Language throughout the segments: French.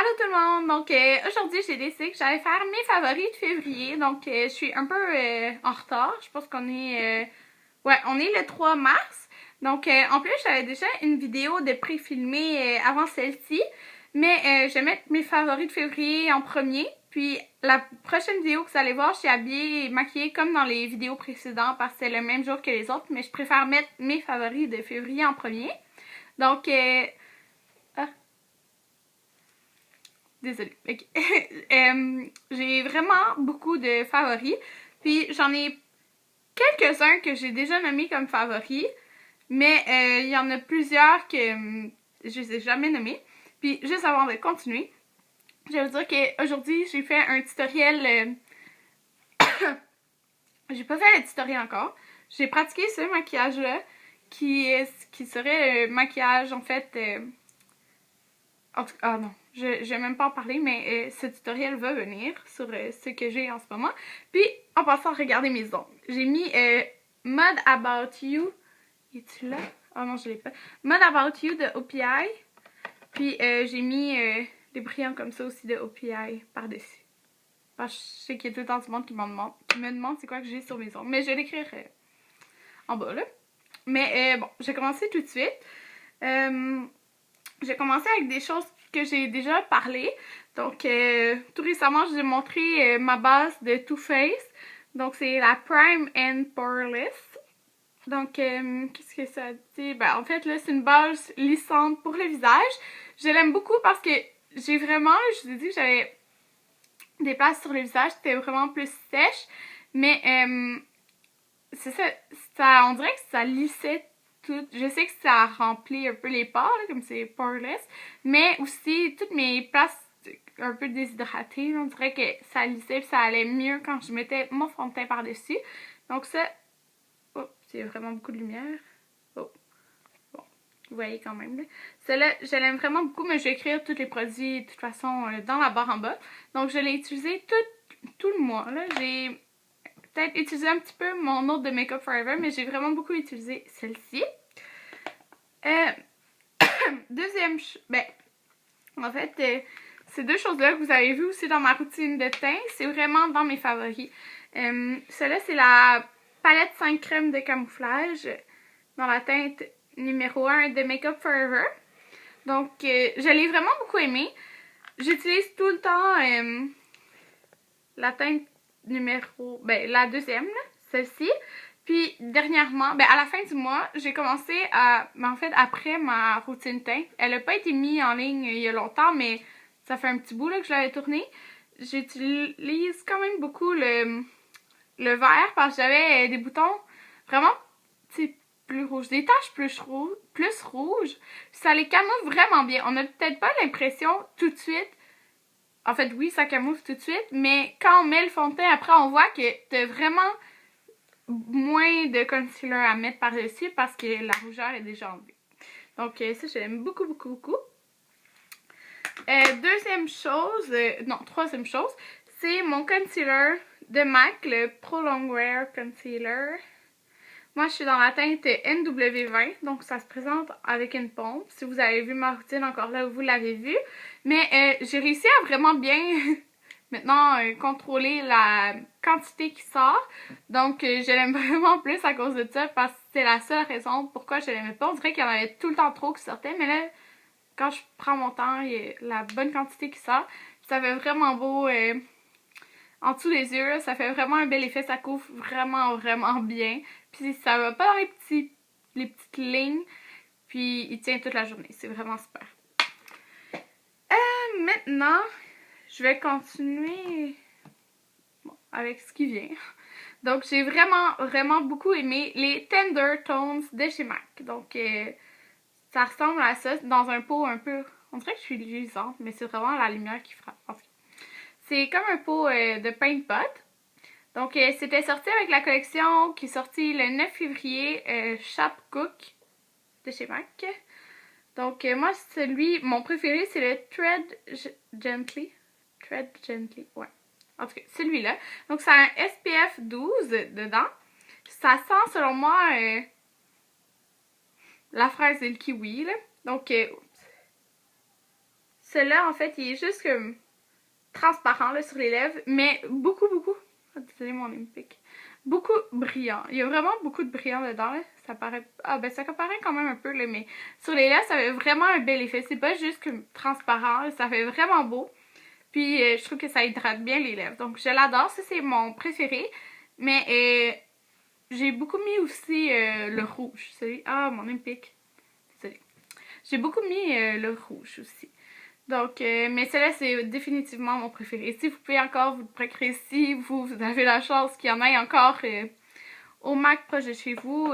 Allô tout le monde! Donc aujourd'hui j'ai décidé que j'allais faire mes favoris de février. Donc je suis un peu en retard. Je pense qu'on est ouais, on est le 3 mars. Donc en plus j'avais déjà une vidéo de pré-filmée avant celle-ci. Mais je vais mettre mes favoris de février en premier. Puis la prochaine vidéo que vous allez voir, je suis habillée et maquillée comme dans les vidéos précédentes parce que c'est le même jour que les autres. Mais je préfère mettre mes favoris de février en premier. Donc désolée. Okay. J'ai vraiment beaucoup de favoris. Puis j'en ai quelques-uns que j'ai déjà nommés comme favoris. Mais il y en a plusieurs que je les ai jamais nommés. Puis juste avant de continuer, je vais vous dire qu'aujourd'hui j'ai fait un tutoriel. J'ai pas fait le tutoriel encore. J'ai pratiqué ce maquillage-là qui serait le maquillage en fait. En tout cas, non. Je vais même pas en parler, mais ce tutoriel va venir sur ce que j'ai en ce moment. Puis, en passant, regardez mes ongles. J'ai mis Mud About You. Es-tu là? Oh non, je l'ai pas. Mud About You de OPI. Puis, j'ai mis des brillants comme ça aussi de OPI par-dessus. Parce que je sais qu'il y a tout le temps du monde qui me demande c'est quoi que j'ai sur mes ongles. Mais je vais l'écrire en bas, là. Mais bon, je vais commencer tout de suite. J'ai commencé avec des choses que j'ai déjà parlé. Donc, tout récemment, je vous ai montré ma base de Too Faced. Donc, c'est la Prime and Poreless. Donc, qu'est-ce que ça dit? Ben, en fait, là, c'est une base lissante pour le visage. Je l'aime beaucoup parce que j'ai vraiment, je vous ai dit que j'avais des places sur le visage, c'était vraiment plus sèche. Mais, c'est ça, on dirait que ça lissait tout. Je sais que ça remplit un peu les pores, là, comme c'est poreless, mais aussi toutes mes places un peu déshydratées, on dirait que ça lissait et ça allait mieux quand je mettais mon fond de teint par-dessus. Donc ça, oh, c'est vraiment beaucoup de lumière. Oh, bon, vous voyez quand même. Celle-là, je l'aime vraiment beaucoup, mais je vais écrire tous les produits de toute façon dans la barre en bas. Donc je l'ai utilisé tout le mois. J'ai peut-être utilisé un petit peu mon autre de Make Up Forever, mais j'ai vraiment beaucoup utilisé celle-ci. Deuxième, ben, en fait, ces deux choses-là que vous avez vues aussi dans ma routine de teint, c'est vraiment dans mes favoris. Celle-là, c'est la palette 5 crèmes de camouflage dans la teinte numéro 1 de Make Up Forever. Donc, je l'ai vraiment beaucoup aimée. J'utilise tout le temps la teinte numéro, ben, la deuxième, celle-ci. Puis, dernièrement, ben, à la fin du mois, j'ai commencé à, en fait, après ma routine teint, elle n'a pas été mise en ligne il y a longtemps, mais ça fait un petit bout, là, que je l'avais tournée. J'utilise quand même beaucoup le vert, parce que j'avais des boutons vraiment, tu sais, plus rouges, des taches plus rouges. Ça les camoufle vraiment bien. On n'a peut-être pas l'impression tout de suite. En fait, oui, ça camoufle tout de suite, mais quand on met le fond de teint, après, on voit que t'as vraiment moins de concealer à mettre par-dessus parce que la rougeur est déjà enlevée. Donc, ça, j'aime beaucoup, beaucoup, beaucoup. Deuxième chose, non, troisième chose, c'est mon concealer de MAC, le Pro Longwear Concealer. Moi, je suis dans la teinte NW20, donc ça se présente avec une pompe. Si vous avez vu ma routine encore là, vous l'avez vu. Mais j'ai réussi à vraiment bien maintenant contrôler la quantité qui sort. Donc, je l'aime vraiment plus à cause de ça parce que c'est la seule raison pourquoi je l'aimais pas. On dirait qu'il y en avait tout le temps trop qui sortaient, mais là, quand je prends mon temps, il y a la bonne quantité qui sort. Ça fait vraiment beau en dessous des yeux, là, ça fait vraiment un bel effet, ça couvre vraiment, vraiment bien. Puis ça va pas dans les petites lignes, puis il tient toute la journée, c'est vraiment super. Maintenant, je vais continuer avec ce qui vient. Donc j'ai vraiment, vraiment beaucoup aimé les Tender Tones de chez MAC. Donc ça ressemble à ça, dans un pot un peu, on dirait que je suis luisante, mais c'est vraiment la lumière qui frappe. C'est comme un pot de paint pot. Donc, c'était sorti avec la collection qui est sortie le 9 février, Shop Cook de chez MAC. Donc, moi, mon préféré, c'est le Tread Gently. Tread Gently, ouais. En tout cas, celui-là. Donc, ça a un SPF 12 dedans. Ça sent, selon moi, la fraise et le kiwi, là. Donc, Celui-là, en fait, il est juste comme transparent là, sur les lèvres, mais beaucoup. Oh, désolé, mon Olympique. Beaucoup brillant. Il y a vraiment beaucoup de brillant dedans. Là. Ça paraît. Ah, ben ça apparaît quand même un peu, là, mais sur les lèvres, ça fait vraiment un bel effet. C'est pas juste comme transparent, là, ça fait vraiment beau. Puis je trouve que ça hydrate bien les lèvres. Donc je l'adore. Ça, c'est mon préféré. Mais j'ai beaucoup mis aussi le rouge. Ah, mon Olympique. Désolé. J'ai beaucoup mis le rouge aussi. Donc, mais celui-là, c'est définitivement mon préféré. Si vous pouvez encore vous le procurer, si vous avez la chance qu'il y en ait encore au Mac proche de chez vous,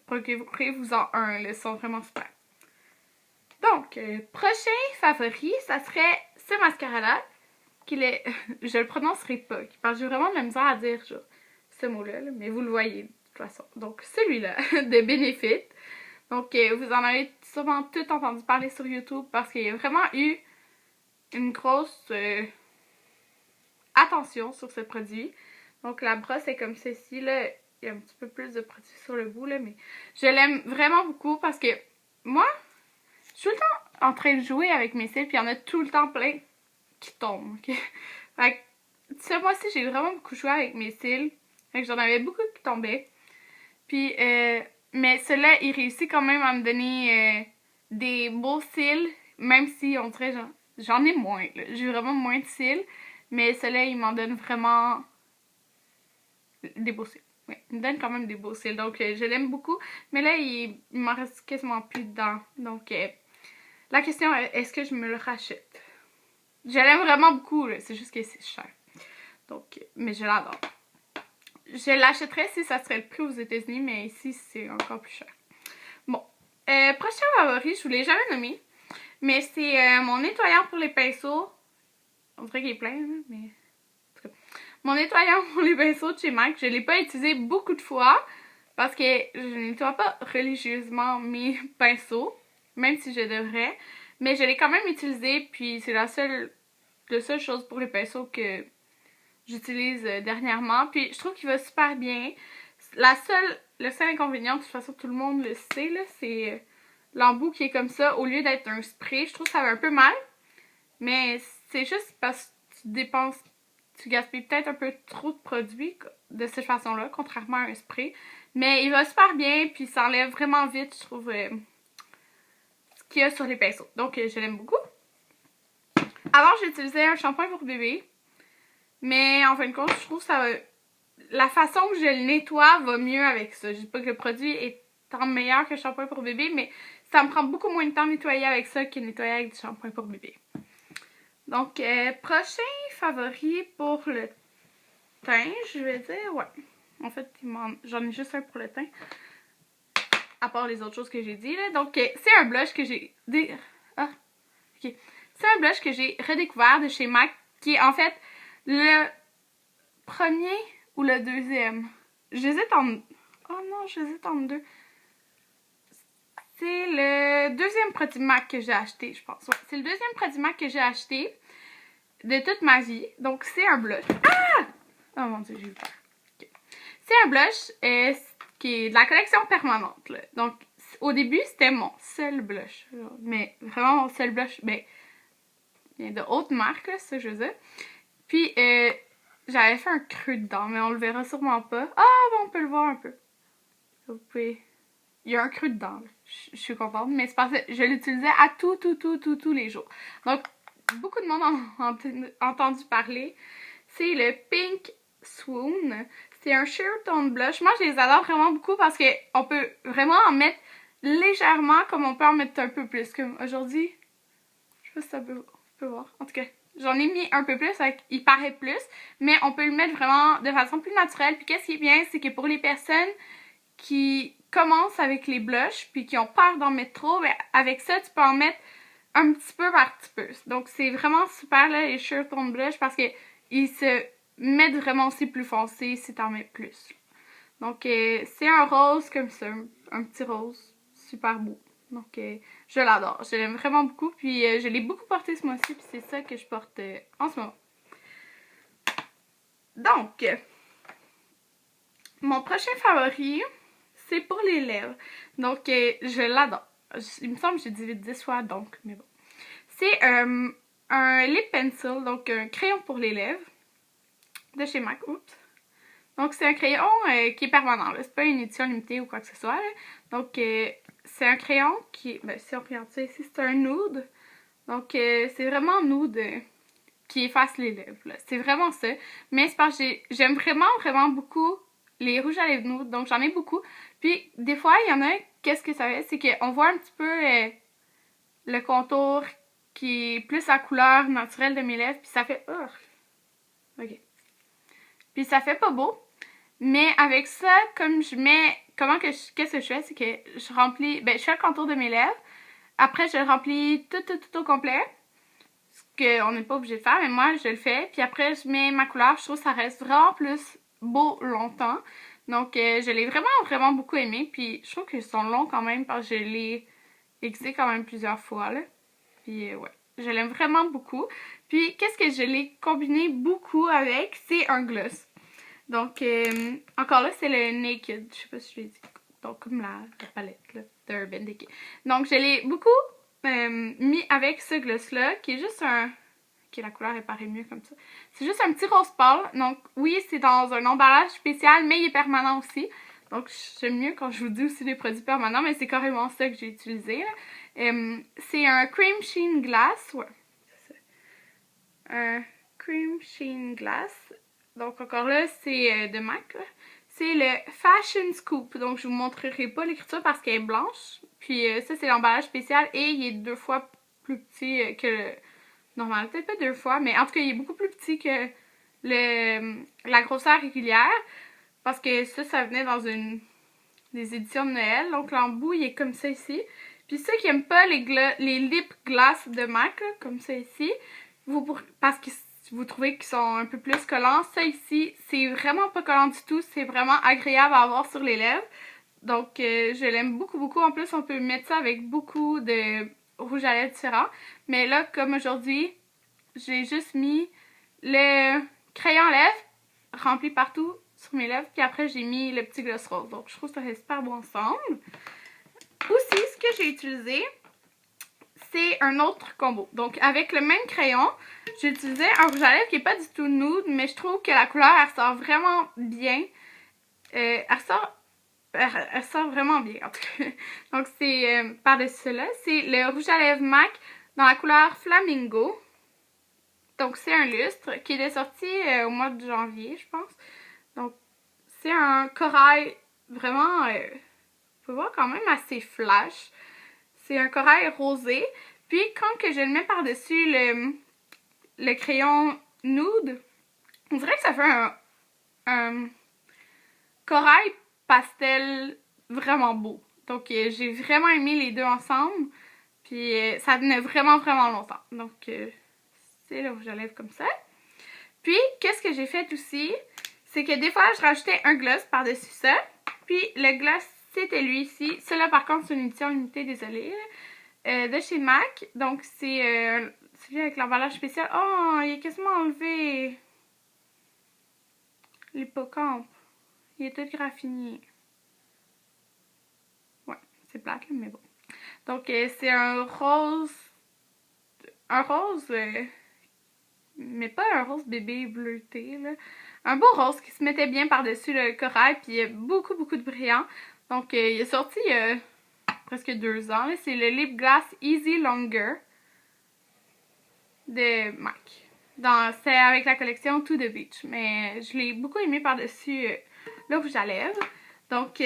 procurez-vous-en un. Là, ils sont vraiment super. Donc, prochain favori, ça serait ce mascara-là, qu'il est, je le prononcerai pas, parce que j'ai vraiment de la misère à dire genre, ce mot-là, mais vous le voyez de toute façon. Donc, celui-là, de Benefit. Donc, vous en avez sûrement tout entendu parler sur YouTube parce qu'il y a vraiment eu une grosse attention sur ce produit. Donc, la brosse est comme ceci, là. Il y a un petit peu plus de produit sur le bout, là, mais je l'aime vraiment beaucoup parce que moi, je suis tout le temps en train de jouer avec mes cils, puis il y en a tout le temps plein qui tombent, ok? Fait que, ce mois-ci, j'ai vraiment beaucoup joué avec mes cils. Fait que j'en avais beaucoup qui tombaient. Puis, mais cela, il réussit quand même à me donner des beaux cils, même si on dirait j'en ai moins. J'ai vraiment moins de cils, mais cela, il m'en donne vraiment des beaux cils. Oui, il me donne quand même des beaux cils, donc je l'aime beaucoup. Mais là, il m'en reste quasiment plus dedans. Donc, la question est, est-ce que je me le rachète? Je l'aime vraiment beaucoup, c'est juste que c'est cher. Donc, mais je l'adore. Je l'achèterais si ça serait le prix aux États-Unis, mais ici, c'est encore plus cher. Bon. Prochain favori, je vous l'ai jamais nommé, mais c'est mon nettoyant pour les pinceaux. On dirait qu'il est plein, hein, mais... En tout cas, mon nettoyant pour les pinceaux de chez MAC, je ne l'ai pas utilisé beaucoup de fois, parce que je ne nettoie pas religieusement mes pinceaux, même si je devrais. Mais je l'ai quand même utilisé, puis c'est la seule chose pour les pinceaux que j'utilise dernièrement. Puis je trouve qu'il va super bien. Le seul inconvénient, de toute façon tout le monde le sait, là, c'est l'embout qui est comme ça au lieu d'être un spray. Je trouve que ça va un peu mal. Mais c'est juste parce que tu gaspilles peut-être un peu trop de produits de cette façon-là, contrairement à un spray. Mais il va super bien, puis ça enlève vraiment vite, je trouve, ce qu'il y a sur les pinceaux. Donc je l'aime beaucoup. Avant, j'utilisais un shampoing pour bébé. Mais en fin de compte, je trouve que ça va... La façon que je le nettoie va mieux avec ça. Je dis pas que le produit est tant meilleur que le shampoing pour bébé, mais ça me prend beaucoup moins de temps de nettoyer avec ça que de nettoyer avec du shampoing pour bébé. Donc, prochain favori pour le teint, je vais dire, ouais. En fait, j'en ai juste un pour le teint. À part les autres choses que j'ai dit, là. Donc, c'est un blush que j'ai... ok. C'est un blush que j'ai redécouvert de chez MAC, qui est en fait le premier ou le deuxième. J'hésite en... Oh non, j'hésite entre deux. C'est le deuxième produit MAC que j'ai acheté, je pense. Ouais, c'est le deuxième produit MAC que j'ai acheté de toute ma vie. Donc, c'est un blush. Ah! Oh mon Dieu, j'ai eu peur. Okay. C'est un blush qui est de la collection permanente. Là. Donc, au début, c'était mon seul blush. Mais vraiment mon seul blush. Ben, il y a de hautes marques, là, c'est ça que je veux dire. Puis, j'avais fait un creux dedans, mais on le verra sûrement pas. Ah, bon, on peut le voir un peu. Vous pouvez... Il y a un creux dedans, là. Je suis contente, mais c'est parce que je l'utilisais à tous les jours. Donc, beaucoup de monde en a entendu parler. C'est le Pink Swoon. C'est un sheer tone blush. Moi, je les adore vraiment beaucoup parce qu'on peut vraiment en mettre légèrement comme on peut en mettre un peu plus. Comme aujourd'hui, je sais pas si ça peut voir. En tout cas, j'en ai mis un peu plus, il paraît plus, mais on peut le mettre vraiment de façon plus naturelle. Puis qu'est-ce qui est bien, c'est que pour les personnes qui commencent avec les blushs puis qui ont peur d'en mettre trop, ben avec ça, tu peux en mettre un petit peu par petit peu. Donc c'est vraiment super là, les sheer tone blush parce que ils se mettent vraiment aussi plus foncé si t'en mets plus. Donc c'est un rose comme ça, un petit rose super beau. Donc je l'adore, je l'aime vraiment beaucoup puis je l'ai beaucoup porté ce mois-ci puis c'est ça que je porte en ce moment. Donc mon prochain favori, c'est pour les lèvres. Donc je l'adore. Il me semble que j'ai dit 10 fois donc, mais bon. C'est un lip pencil, donc un crayon pour les lèvres de chez MAC. Oups. Donc c'est un crayon qui est permanent, c'est pas une édition limitée ou quoi que ce soit. Là. Donc c'est un crayon qui, si on regarde ça ici, c'est un nude. Donc c'est vraiment nude qui efface les lèvres. C'est vraiment ça. Mais c'est parce que j'aime vraiment beaucoup les rouges à lèvres nude, donc j'en ai beaucoup. Puis des fois, il y en a, qu'est-ce que ça fait? C'est qu'on voit un petit peu le contour qui est plus la couleur naturelle de mes lèvres, puis ça fait... ok. Puis ça fait pas beau. Mais avec ça, comme je mets... Qu'est-ce que je fais? C'est que je remplis... je fais le contour de mes lèvres. Après, je le remplis tout au complet. Ce qu'on n'est pas obligé de faire, mais moi, je le fais. Puis après, je mets ma couleur. Je trouve que ça reste vraiment plus beau longtemps. Donc, je l'ai vraiment beaucoup aimé. Puis, je trouve qu'ils sont longs quand même parce que je l'ai aiguisé quand même plusieurs fois, là. Puis, ouais. Je l'aime vraiment beaucoup. Puis, qu'est-ce que je l'ai combiné beaucoup avec? C'est un gloss. Donc, encore là, c'est le Naked. Je sais pas si je l'ai dit. Donc, comme la palette, là, de Urban Decay. Donc, je l'ai beaucoup mis avec ce gloss-là, qui est juste un... Ok, la couleur elle paraît mieux comme ça. C'est juste un petit rose pâle. Donc, oui, c'est dans un emballage spécial, mais il est permanent aussi. Donc, j'aime mieux quand je vous dis aussi des produits permanents, mais c'est carrément ça que j'ai utilisé. C'est un Cream Sheen Glass. Ouais, c'est ça. Un Cream Sheen Glass. Donc, encore là, c'est de MAC. C'est le Fashion Scoop. Donc, je vous montrerai pas l'écriture parce qu'elle est blanche. Puis, ça, c'est l'emballage spécial et il est 2 fois plus petit que le normal. Peut-être pas 2 fois, mais en tout cas, il est beaucoup plus petit que la grosseur régulière. Parce que ça venait dans des éditions de Noël. Donc, l'embout, il est comme ça ici. Puis, ceux qui n'aiment pas les lip gloss de MAC, là, comme ça ici, parce que vous trouvez qu'ils sont un peu plus collants, ça ici, c'est vraiment pas collant du tout. C'est vraiment agréable à avoir sur les lèvres. Donc, je l'aime beaucoup. En plus, on peut mettre ça avec beaucoup de rouge à lèvres différents. Mais là, comme aujourd'hui, j'ai juste mis le crayon à lèvres rempli partout sur mes lèvres. Puis après, j'ai mis le petit gloss rose. Donc, je trouve que ça fait super beau ensemble. Aussi, ce que j'ai utilisé, c'est un autre combo. Donc, avec le même crayon, j'ai utilisé un rouge à lèvres qui n'est pas du tout nude, mais je trouve que la couleur, elle ressort vraiment bien. Elle ressort vraiment bien, en tout cas. Donc, c'est par-dessus cela. C'est le rouge à lèvres MAC dans la couleur Flamingo. Donc, c'est un lustre qui est sorti au mois de janvier, je pense. Donc, c'est un corail vraiment, vous pouvez voir quand même assez flash. C'est un corail rosé. Puis, quand que je le mets par-dessus le crayon nude, on dirait que ça fait un corail pastel vraiment beau. Donc, j'ai vraiment aimé les deux ensemble. Puis, ça tenait vraiment longtemps. Donc, c'est le rouge à lèvres comme ça. Puis, qu'est-ce que j'ai fait aussi? C'est que des fois, je rajoutais un gloss par-dessus ça. Puis, le gloss, c'était lui ici. Celui-là, par contre, c'est une édition limitée, désolée. De chez MAC. Donc, c'est celui avec l'emballage spécial. Oh, il est quasiment enlevé l'hippocampe. Il est tout graffiné. Ouais, c'est plate, là, mais bon. Donc, c'est un rose... mais pas un rose bébé bleuté, là. Un beau rose qui se mettait bien par-dessus le corail, puis il y a beaucoup de brillant. Donc, il est sorti il y a presque 2 ans. C'est le Lip Gloss Easy Longer de MAC. C'est avec la collection To The Beach. Mais je l'ai beaucoup aimé par-dessus le rouge à lèvres. Donc,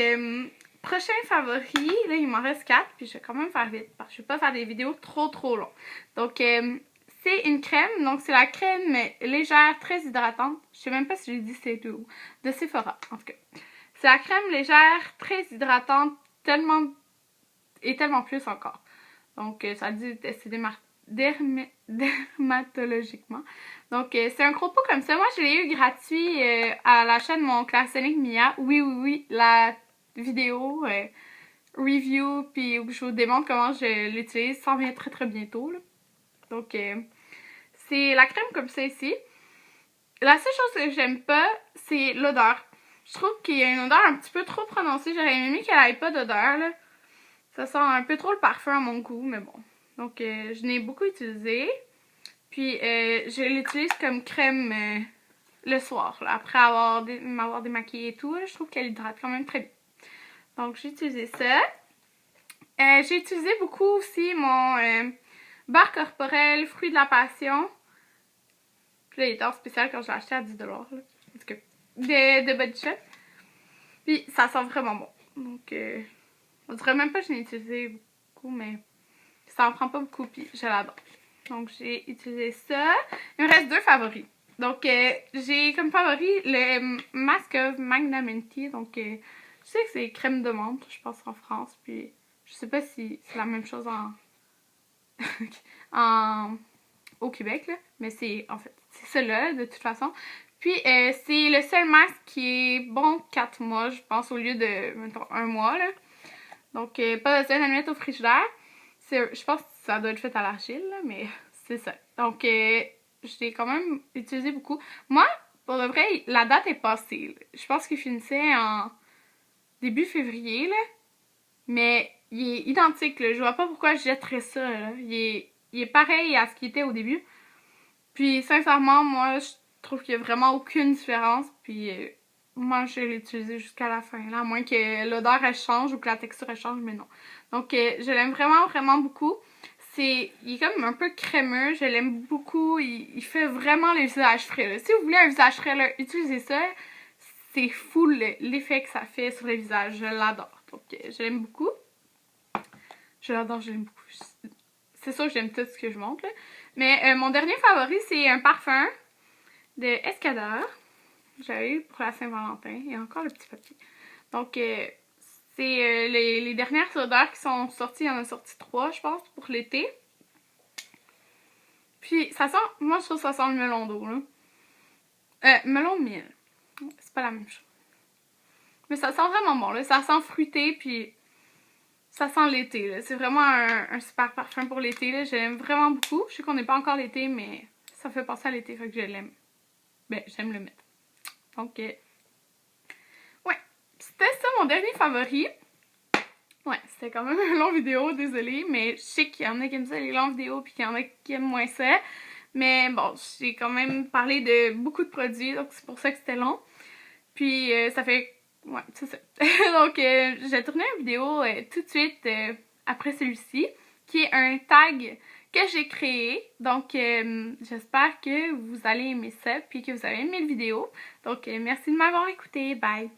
prochain favori, là, il m'en reste 4, puis je vais quand même faire vite, parce que je ne vais pas faire des vidéos trop longues. Donc, c'est une crème, donc c'est la crème légère, très hydratante. Je sais même pas si j'ai dit c'est d'où. De Sephora, en tout cas. C'est la crème légère, très hydratante, tellement plus encore. Donc, ça dit c'est dermatologiquement. Donc, c'est un gros pot comme ça. Moi, je l'ai eu gratuit à l'achat de mon Clarisonic Mia. Oui, la vidéo review, puis où je vous démontre comment je l'utilise, s'en vient très bientôt, là. Donc, c'est la crème comme ça ici. La seule chose que j'aime pas, c'est l'odeur. Je trouve qu'il y a une odeur un petit peu trop prononcée. J'aurais aimé qu'elle n'ait pas d'odeur, là. Ça sent un peu trop le parfum à mon goût, mais bon. Donc, je n'ai beaucoup utilisé. Puis, je l'utilise comme crème le soir, là, après m'avoir démaquillée et tout. Là, je trouve qu'elle hydrate quand même très bien. Donc, j'ai utilisé ça. J'ai utilisé beaucoup aussi mon beurre corporel, fruit de la passion. Puis là, il était en spécial quand je l'ai acheté à 10$. Là. En tout cas, de Body Shop. Puis, ça sent vraiment bon. Donc, on dirait même pas que je l'ai utilisé beaucoup, mais ça en prend pas beaucoup, puis je l'adore. Donc, j'ai utilisé ça. Il me reste 2 favoris. Donc, j'ai comme favori le Mask of Magnamenti. Donc, je sais que c'est crème de menthe, je pense, en France. Puis, je sais pas si c'est la même chose au Québec, là. Mais c'est, en fait, c'est ça-là, de toute façon. Puis, c'est le seul masque qui est bon 4 mois, je pense, au lieu de, mettons, 1 mois, là. Donc, pas besoin de le mettre au frigidaire. Je pense que ça doit être fait à l'argile, là, mais c'est ça. Donc, je l'ai quand même utilisé beaucoup. Moi, pour de vrai, la date est passée. Là. Je pense qu'il finissait en début février, là. Mais il est identique, là. Je vois pas pourquoi je jetterais ça, là. Il est pareil à ce qu'il était au début. Puis, sincèrement, moi, je trouve qu'il y a vraiment aucune différence. Puis, moi, je l'ai utilisé jusqu'à la fin, là. À moins que l'odeur, elle change ou que la texture, elle change, mais non. Donc, je l'aime vraiment, vraiment beaucoup. Il est comme un peu crémeux, je l'aime beaucoup, il fait vraiment le visage frais. Là. Si vous voulez un visage frais, là, utilisez ça. C'est fou l'effet que ça fait sur le visage, je l'adore. Donc je l'aime beaucoup. Je l'adore, je l'aime beaucoup. C'est sûr que j'aime tout ce que je montre. Là. Mais mon dernier favori, c'est un parfum de Escadeur. J'avais eu pour la Saint-Valentin, et encore le petit papier. Donc c'est les dernières odeurs qui sont sorties. Il y en a sorti 3, je pense, pour l'été. Puis, ça sent... Moi, je trouve que ça sent le melon d'eau, là. Melon de miel. C'est pas la même chose. Mais ça sent vraiment bon, là. Ça sent fruité, puis ça sent l'été, là. C'est vraiment un super parfum pour l'été, là. Je l'aime vraiment beaucoup. Je sais qu'on n'est pas encore l'été, mais ça fait penser à l'été, fait que je l'aime. Ben, j'aime le mettre. Donc, ouais. C'était ça, mon dernier favori. Ouais, c'était quand même une longue vidéo, désolée, mais je sais qu'il y en a qui aiment ça, les longues vidéos, puis qu'il y en a qui aiment moins ça. Mais bon, j'ai quand même parlé de beaucoup de produits, donc c'est pour ça que c'était long. Puis ça fait... Ouais, c'est ça. Donc, j'ai tourné une vidéo tout de suite après celui-ci, qui est un tag que j'ai créé. Donc, j'espère que vous allez aimer ça, puis que vous avez aimé la vidéo. Donc, merci de m'avoir écouté. Bye!